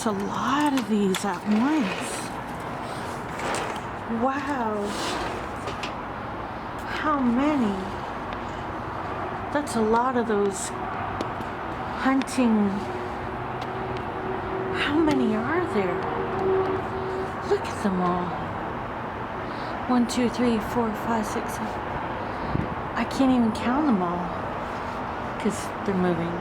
There's a lot of these at once. Wow. How many? That's a lot of those hunting. How many are there? Look at them all. 1, 2, 3, 4, 5, 6, 7. I can't even count them all because they're moving.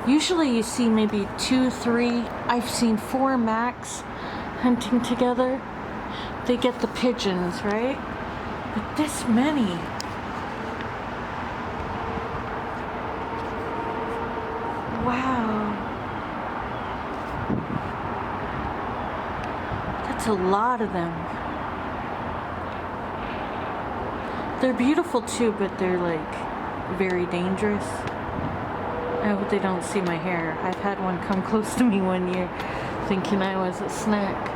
Usually you see maybe 2, 3. I've seen 4 max hunting together. They get the pigeons, right? But this many. Wow. That's a lot of them. They're beautiful too, but they're like very dangerous. I hope they don't see my hair. I've had one come close to me one year thinking I was a snack.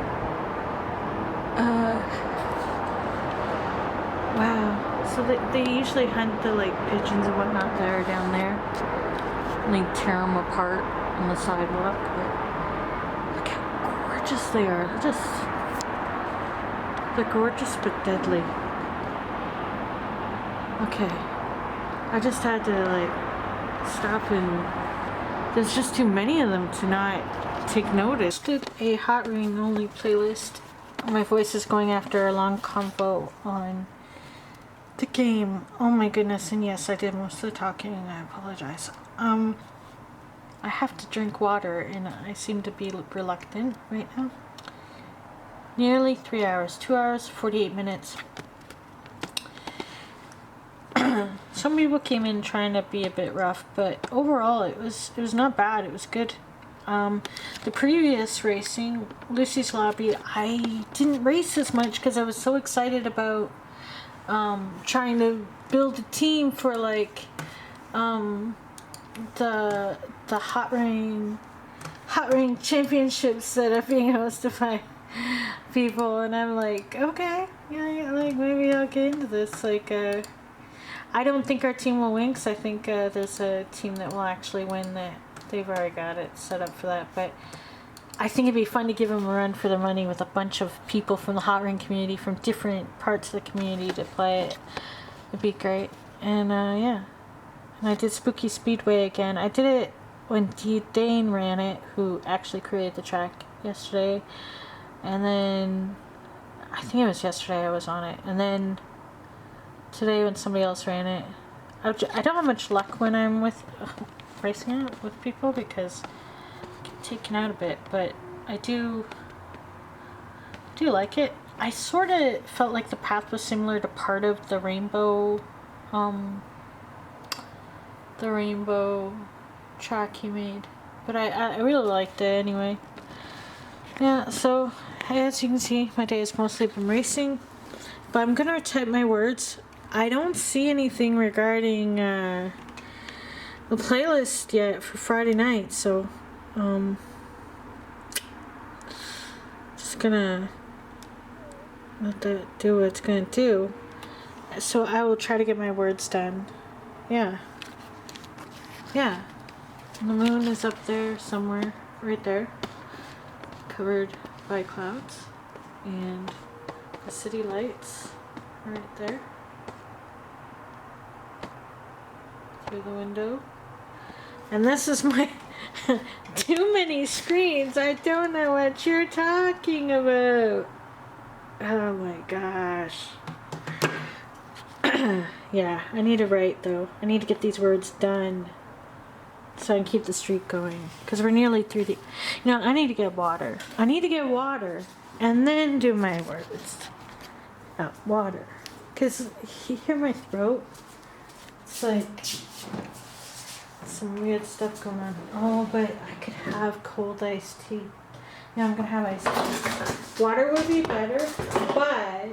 Wow. So they usually hunt the like pigeons and whatnot that are down there. And they tear them apart on the sidewalk. But look how gorgeous they are. They're gorgeous but deadly. Okay. I just had to like stop and there's just too many of them to not take notice. Did a hot rain only playlist. My voice is going after a long convo on the game. Oh my goodness, and yes, I did most of the talking and I apologize. I have to drink water and I seem to be reluctant right now. Nearly 3 hours, 2 hours, 48 minutes. Some people came in trying to be a bit rough, but overall it was not bad. It was good. The previous racing, Lucy's Lobby, I didn't race as much because I was so excited about trying to build a team for like the hot rain championships that are being hosted by people, and I'm like, okay, yeah, like maybe I'll get into this. Like, I don't think our team will win because I think there's a team that will actually win. That they've already got it set up for that, but I think it'd be fun to give them a run for their money with a bunch of people from the hot ring community, from different parts of the community to play it. It'd be great. And yeah, and I did Spooky Speedway again. I did it when Dane ran it, who actually created the track yesterday, and then I think it was yesterday I was on it, and then today when somebody else ran it. I don't have much luck when I'm with racing it with people because I get taken out a bit, but I do like it. I sort of felt like the path was similar to part of the rainbow track he made, but I really liked it anyway. Yeah, so as you can see, my day has mostly been racing, but I'm gonna type my words. I don't see anything regarding the playlist yet for Friday night, so just gonna let that do what it's gonna do. So I will try to get my words done. Yeah. And the moon is up there somewhere, right there, covered by clouds, and the city lights right there through the window. And this is my too many screens. I don't know what you're talking about. Oh my gosh. Yeah, I need to write though. I need to get these words done so I can keep the streak going. Because we're nearly through the... You know, I need to get water. I need to get water and then do my words. Oh, water. Because you hear my throat? It's like some weird stuff going on. Oh, but I could have cold iced tea. Yeah, I'm going to have iced tea. Water would be better, but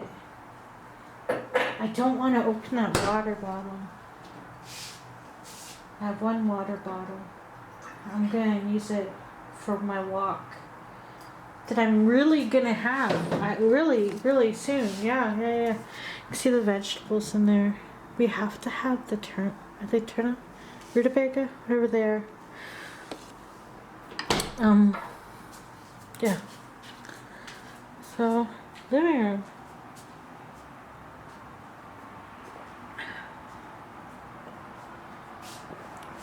I don't want to open that water bottle. I have one water bottle. I'm going to use it for my walk that I'm really going to have. Really soon. Yeah. You can see the vegetables in there. We have to have the are they turnip? Rutabaga? Whatever they are. Yeah. So, living room.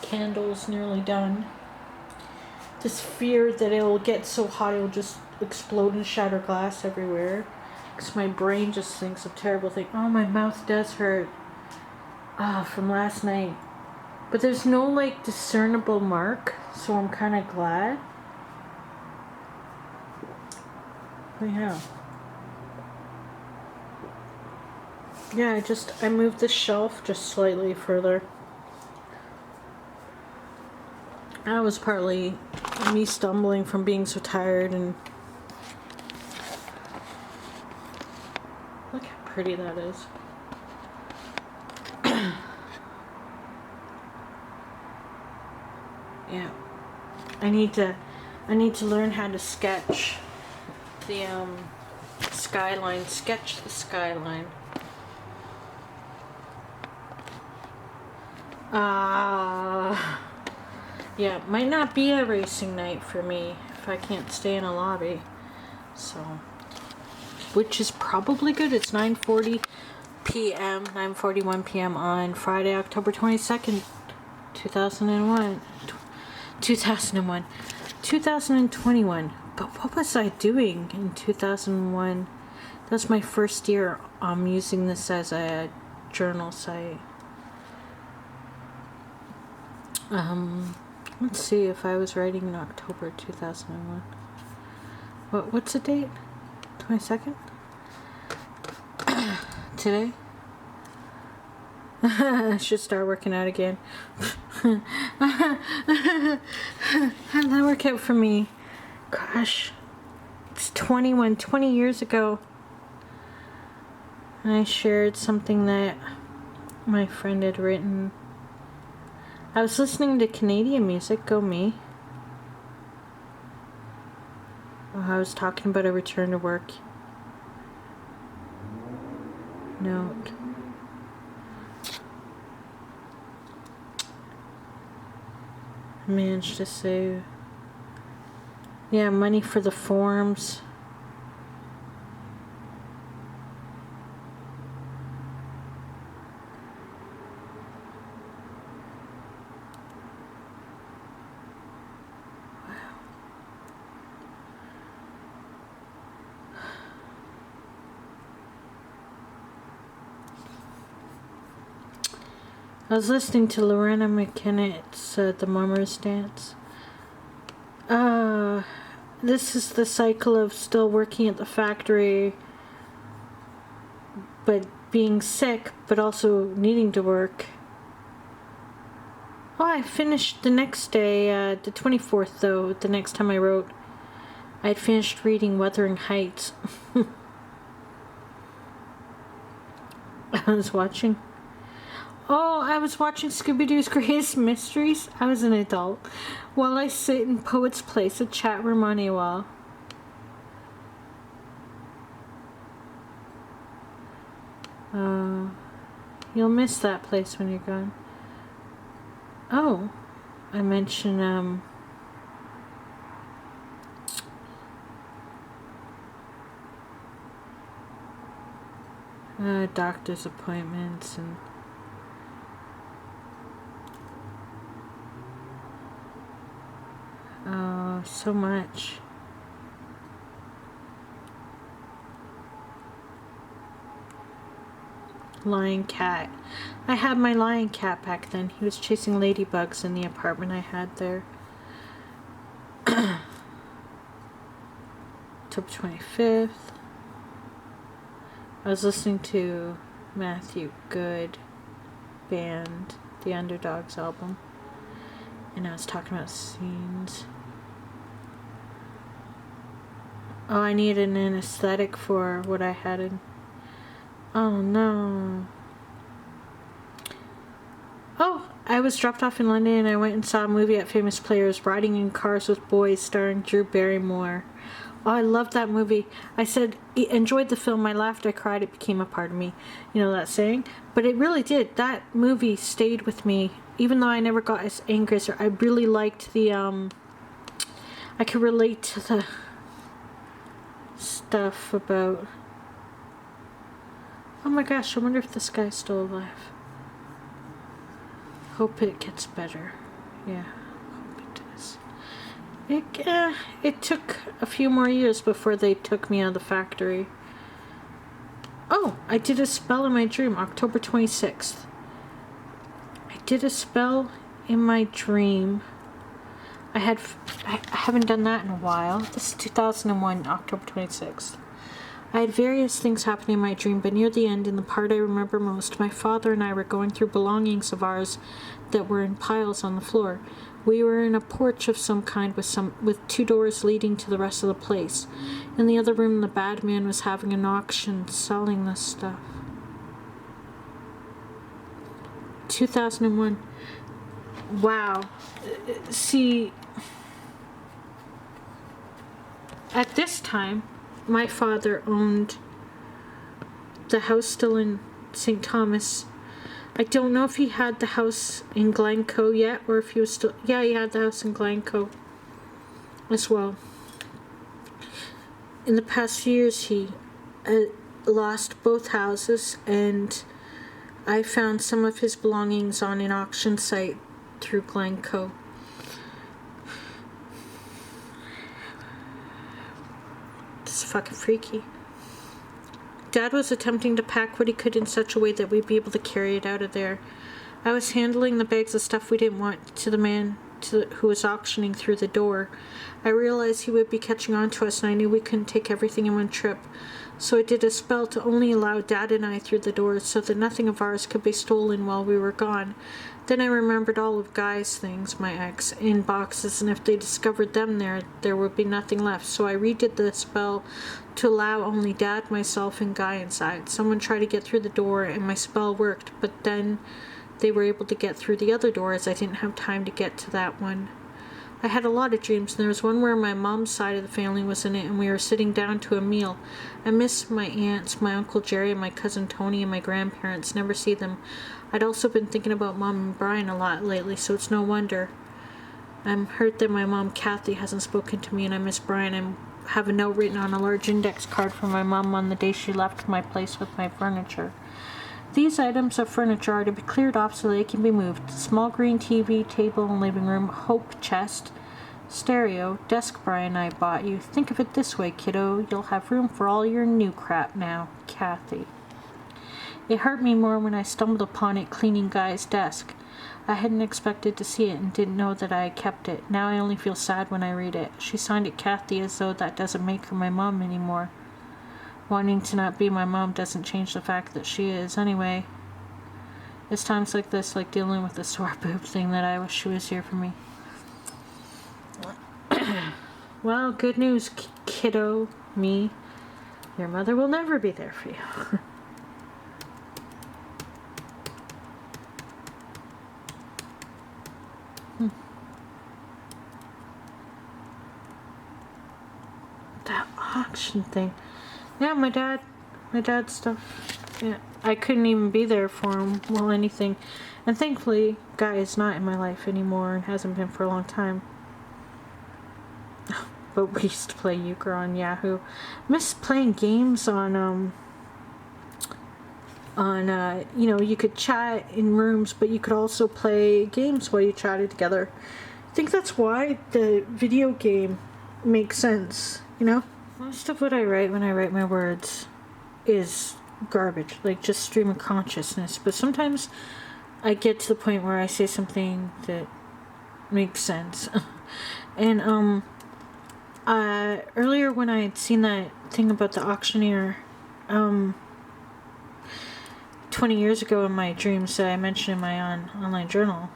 Candles nearly done. This fear that it will get so hot it will just explode and shatter glass everywhere. Because my brain just thinks of terrible things. Oh, my mouth does hurt. From last night. But there's no, like, discernible mark. So I'm kind of glad. But yeah. Yeah, I moved the shelf just slightly further. That was partly me stumbling from being so tired, and look how pretty that is. Yeah. I need to learn how to sketch the skyline. Sketch the skyline. Yeah, it might not be a racing night for me if I can't stay in a lobby. So, which is probably good. It's 9:40 p.m., 9:41 p.m. on Friday, October 22nd, 2021. But what was I doing in 2001? That's my first year using this as a journal site. Let's see if I was writing in October 2001. What's the date? 22nd? Today? I should start working out again. How'd that work out for me? Gosh. It's 20 years ago. I shared something that my friend had written. I was listening to Canadian music, go me. I was talking about a return to work note. I managed to save. Yeah, money for the forms. I was listening to Lorena McKennett's The Mummers Dance. This is the cycle of still working at the factory, but being sick, but also needing to work. Oh, I finished the next day, the 24th, though, the next time I wrote. I had finished reading Wuthering Heights. I was watching Scooby-Doo's Greatest Mysteries. I was an adult. While I sit in Poet's Place at Chat Room on AWOL. You'll miss that place when you're gone. Oh, I mentioned, doctor's appointments and so much. Lion cat. I had my lion cat back then. He was chasing ladybugs in the apartment I had there. October 25th. I was listening to Matthew Good band, The Underdogs album, and I was talking about scenes. Oh, I needed an anesthetic for what I had in. Oh no. Oh, I was dropped off in London and I went and saw a movie at Famous Players, Riding in Cars with Boys, starring Drew Barrymore. Oh, I loved that movie. I said, enjoyed the film, I laughed, I cried, it became a part of me. You know that saying? But it really did. That movie stayed with me, even though I never got as angry as her. I really liked the, I could relate to the stuff about, oh my gosh, I wonder if this guy's still alive. Hope it gets better. Yeah, hope it does. It took a few more years before they took me out of the factory. Oh, I did a spell in my dream, October 26th. I did a spell in my dream. I haven't done that in a while. This is 2001, October 26th. I had various things happening in my dream, but near the end, in the part I remember most, my father and I were going through belongings of ours that were in piles on the floor. We were in a porch of some kind with 2 doors leading to the rest of the place. In the other room, the bad man was having an auction selling this stuff. 2001. Wow. See, at this time, my father owned the house still in St. Thomas. I don't know if he had the house in Glencoe yet, or if he was still... Yeah, he had the house in Glencoe as well. In the past few years, he lost both houses, and I found some of his belongings on an auction site through Glencoe. This is fucking freaky. Dad was attempting to pack what he could in such a way that we'd be able to carry it out of there. I was handling the bags of stuff we didn't want to the man who was auctioning through the door. I realized he would be catching on to us, and I knew we couldn't take everything in one trip. So I did a spell to only allow Dad and I through the doors so that nothing of ours could be stolen while we were gone. Then I remembered all of Guy's things, my ex, in boxes, and if they discovered them there would be nothing left. So I redid the spell to allow only Dad, myself, and Guy inside. Someone tried to get through the door, and my spell worked, but then they were able to get through the other door as I didn't have time to get to that one. I had a lot of dreams, and there was one where my mom's side of the family was in it, and we were sitting down to a meal. I miss my aunts, my Uncle Jerry, and my cousin Tony, and my grandparents. Never see them. I'd also been thinking about Mom and Brian a lot lately, so it's no wonder. I'm hurt that my mom, Kathy, hasn't spoken to me, and I miss Brian. I have a note written on a large index card from my mom on the day she left my place with my furniture. These items of furniture are to be cleared off so they can be moved. Small green TV, table and living room, Hope chest, stereo, desk Brian and I bought you. Think of it this way, kiddo. You'll have room for all your new crap now. Kathy. It hurt me more when I stumbled upon it cleaning Guy's desk. I hadn't expected to see it and didn't know that I had kept it. Now I only feel sad when I read it. She signed it Kathy, as though that doesn't make her my mom anymore. Wanting to not be my mom doesn't change the fact that she is. Anyway, it's times like this, like dealing with the sore boob thing, that I wish she was here for me. Well, good news, kiddo. Me. Your mother will never be there for you. That auction thing. Yeah, my dad's stuff. Yeah, I couldn't even be there for him, well, anything. And thankfully, Guy is not in my life anymore and hasn't been for a long time. But we used to play euchre on Yahoo. Miss playing games on you know, you could chat in rooms, but you could also play games while you chatted together. I think that's why the video game makes sense, you know? Most of what I write when I write my words is garbage, like just stream of consciousness. But sometimes I get to the point where I say something that makes sense. And earlier when I had seen that thing about the auctioneer 20 years ago in my dreams that I mentioned in my online journal,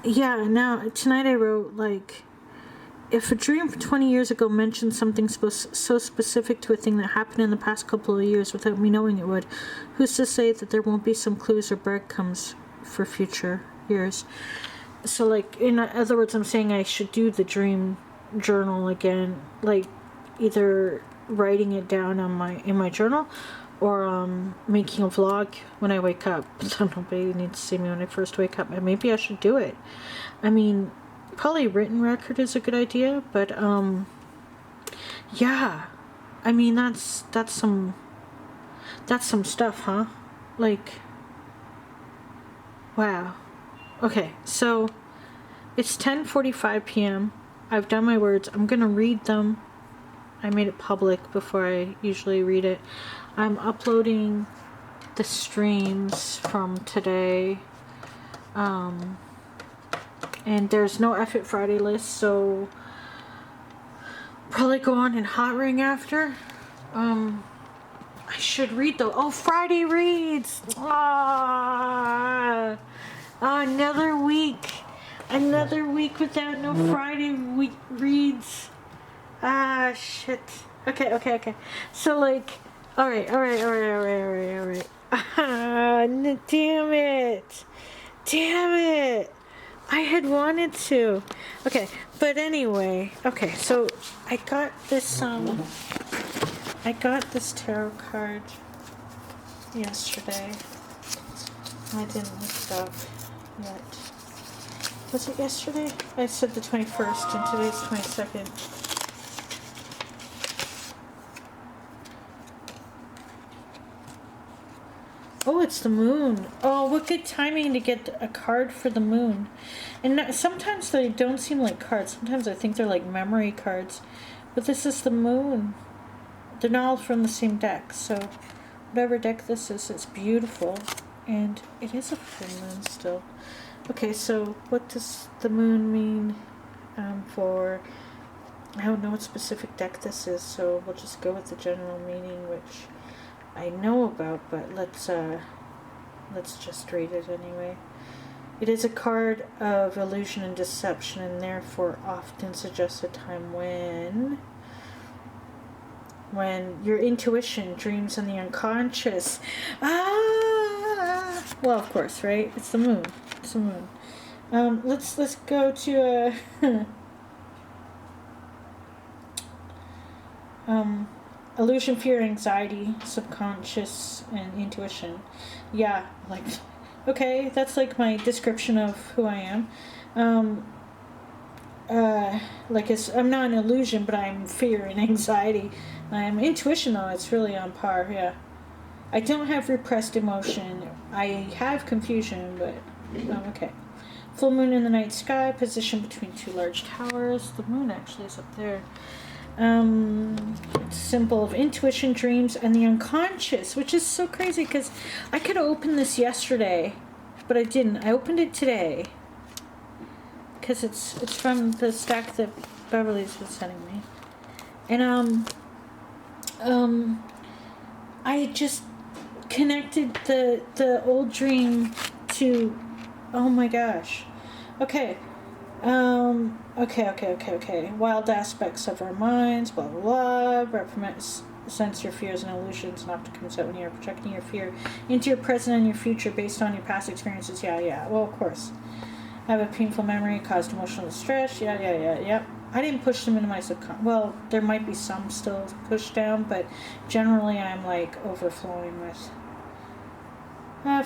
yeah, now tonight I wrote, like, if a dream from 20 years ago mentioned something so specific to a thing that happened in the past couple of years without me knowing it would, who's to say that there won't be some clues or breadcrumbs for future years? So, like, in other words, I'm saying I should do the dream journal again, like, either writing it down in my journal, or making a vlog when I wake up. So nobody needs to see me when I first wake up, and maybe I should do it. I mean, probably written record is a good idea, but yeah, I mean that's some stuff, huh? Like, wow. Okay, so it's 10:45 p.m. I've done my words. I'm gonna read them. I made it public before I usually read it. I'm uploading the streams from today. And there's no F It Friday list, so probably go on and hot ring after. I should read though. Oh, Friday reads. Another week. Another week without no Friday reads. Shit. Okay. So like, all right. Damn it. I had wanted to. Okay, but anyway. Okay, so I got this tarot card yesterday. I didn't look it up yet. Was it yesterday? I said the 21st and today's 22nd. Oh, it's the moon. Oh, what good timing to get a card for the moon. And sometimes they don't seem like cards. Sometimes I think they're like memory cards. But this is the moon. They're not all from the same deck. So whatever deck this is, it's beautiful. And it is a full moon still. Okay, so what does the moon mean for... I don't know what specific deck this is, so we'll just go with the general meaning, which I know about, but let's just read it anyway. It is a card of illusion and deception, and therefore often suggests a time when your intuition, dreams, and the unconscious. Well, of course, right? It's the moon. It's the moon. Let's go to illusion, fear, anxiety, subconscious, and intuition. Yeah, like, okay, that's like my description of who I am. Like I'm not an illusion, but I'm fear and anxiety. I'm intuition, though. It's really on par. Yeah, I don't have repressed emotion. I have confusion, but okay. Full moon in the night sky, position between two large towers. The moon actually is up there. It's a symbol of intuition, dreams, and the unconscious, which is so crazy because I could have opened this yesterday, but I didn't. I opened it today because it's from the stack that Beverly's was sending me, and I just connected the old dream to, oh my gosh, okay. Okay. Wild aspects of our minds, blah, blah, blah. Sense your fears and illusions, and often comes out when you're projecting your fear into your present and your future based on your past experiences. Yeah. Well, of course. I have a painful memory, caused emotional distress. Yeah. I didn't push them into my subconscious. Well, there might be some still pushed down, but generally I'm like overflowing with.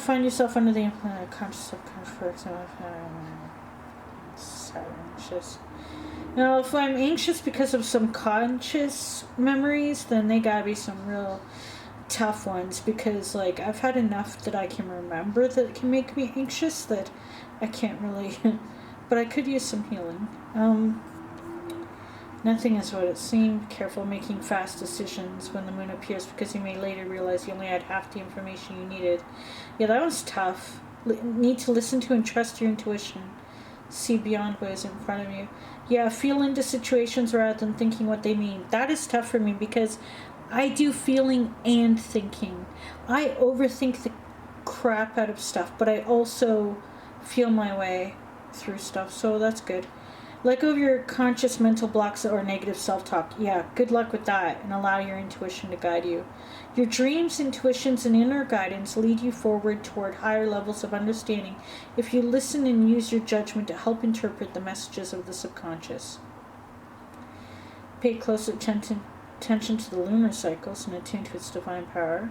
Find yourself under the influence of conscious, subconscious, for example. So anxious. Now, if I'm anxious because of some conscious memories, then they gotta be some real tough ones, because like I've had enough that I can remember that can make me anxious that I can't really but I could use some healing. Nothing is what it seemed. Careful making fast decisions when the moon appears, because you may later realize you only had half the information you needed. Yeah, that was tough. Need to listen to and trust your intuition. See beyond what is in front of you. Yeah, feel into situations rather than thinking what they mean. That is tough for me because I do feeling and thinking. I overthink the crap out of stuff, but I also feel my way through stuff, so that's good. Let go of your conscious mental blocks or negative self-talk. Yeah, good luck with that, and allow your intuition to guide you. Your dreams, intuitions, and inner guidance lead you forward toward higher levels of understanding if you listen and use your judgment to help interpret the messages of the subconscious. Pay close attention to the lunar cycles and attune to its divine power.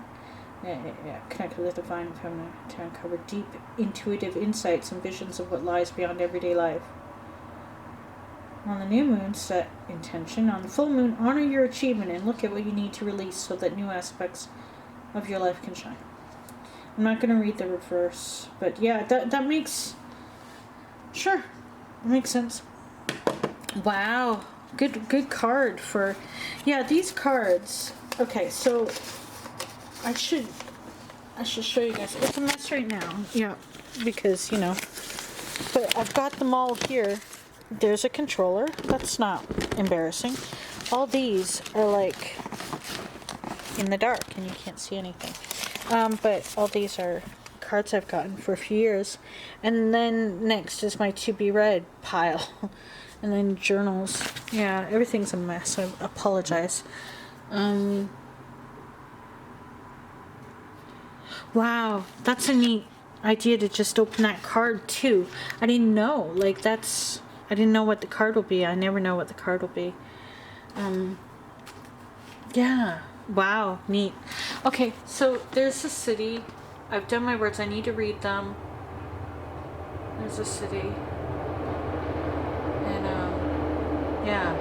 connect with the divine feminine to uncover deep intuitive insights and visions of what lies beyond everyday life. On the new moon, set intention. On the full moon, honor your achievement and look at what you need to release so that new aspects of your life can shine. I'm not going to read the reverse, but yeah, that makes... Sure, that makes sense. Wow, good card for... Yeah, these cards... Okay, so I should show you guys. It's a mess right now, yeah, because, you know, but I've got them all here. There's a controller. That's not embarrassing. All these are like in the dark and you can't see anything. But all these are cards I've gotten for a few years. And then next is my to be read pile. And then journals. Yeah, everything's a mess. I apologize. Wow, that's a neat idea to just open that card too. I didn't know. Like that's... I didn't know what the card will be. I never know what the card will be. Yeah. Wow. Neat. Okay, so there's a city. I've done my words. I need to read them. There's a city. And, yeah.